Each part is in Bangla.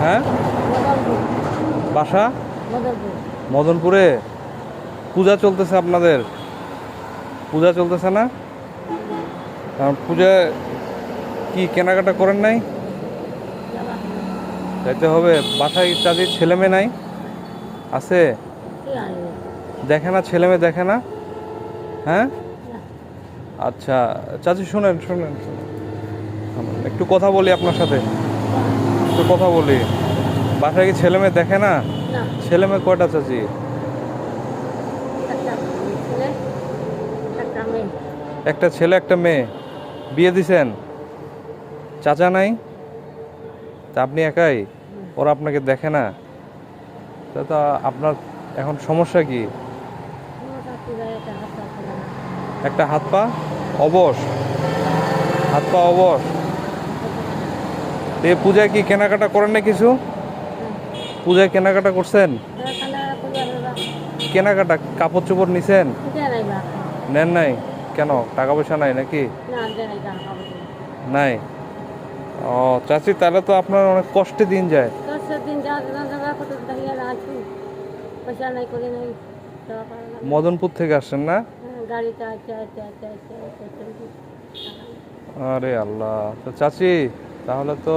হ্যাঁ, বাসা মদনপুরে। পূজা চলতেছে আপনাদের, পূজা চলতেছে না? পূজা কি কেনাকাটা করেন নাই? যাইতে হবে। বাসায় চাচির ছেলে মেয়ে নাই? আছে? দেখে না ছেলে মেয়ে, দেখে না? হ্যাঁ, আচ্ছা চাচি শুনেন শুনেন শুনেন, একটু কথা বলি আপনার সাথে, একটু কথা বলি। বাসায় কি ছেলে মেয়ে দেখে না? ছেলে মেয়ে কয়টা চাচি? একটা ছেলে একটা মেয়ে। বিয়ে দিছেন? চাচা নাই? তা আপনি একাই? ওরা আপনাকে দেখে না? তা তো আপনার এখন সমস্যা কি? একটা হাত পা অবশ, হাত পা অবশ। এ পূজায় কি কেনাকাটা করেন না কিছু? পূজায় কেনাকাটা করছেন? কেনাকাটা কাপড় চোপড় নিছেন? নেন নাই কেন? টাকা পয়সা নাই নাকি? নাই। ও চাচি, তাহলে তো আপনার অনেক কষ্টে দিন যায়। মদনপুর থেকে আসছেন না? আরে আল্লাহ, তো চাচি তাহলে তো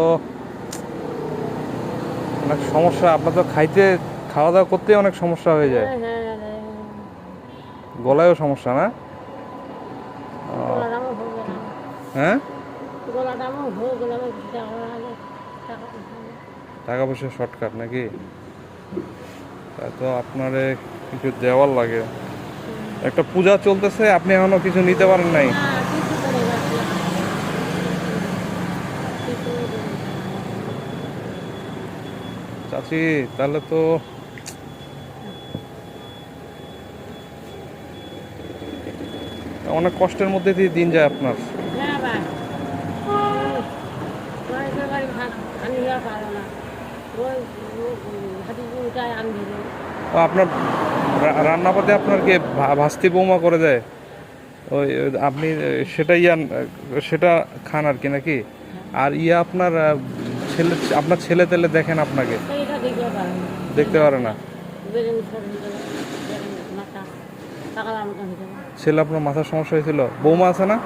অনেক সমস্যা। আপনার তো খাওয়া দাওয়া করতে অনেক সমস্যা হয়ে যায়। গলায়ও সমস্যা না? হ্যাঁ, টাকা পয়সা শর্টকাট নাকি? তা তো আপনারে কিছু দেওয়ার লাগে। একটা পূজা চলতেছে, আপনি এখনো কিছু নিতে পারেন নাই? চাচি তাহলে তো অনেক কষ্টের মধ্যে দিয়ে দিন যায় আপনার। ও আপনার রান্নাপাতে আপনার কে ভাস্তি বৌমা করে দেয়? ওই আপনি সেটা সেটা খান আর কি নাকি? আর আপনার ছেলে, আপনার ছেলে তেলে দেখেন আপনাকে? দেখতে পারে না। ছেলে আপনার মাথার সমস্যা হয়েছিল? বৌমা আছে না?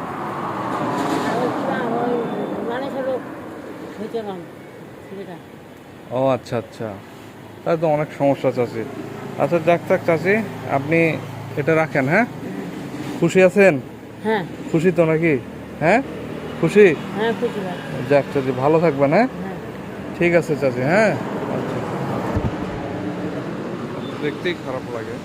ও আচ্ছা আচ্ছা, তাহলে তো অনেক সমস্যা চাচি। আচ্ছা যাক থাক চাচি, আপনি এটা রাখেন। হ্যাঁ, খুশি আছেন? হ্যাঁ খুশি তো নাকি? হ্যাঁ খুশি। হ্যাঁ খুশি। যাক চাচি, ভালো থাকবেন। হ্যাঁ, ঠিক আছে চাচি। হ্যাঁ, আচ্ছা। দেখতেই খারাপ লাগে।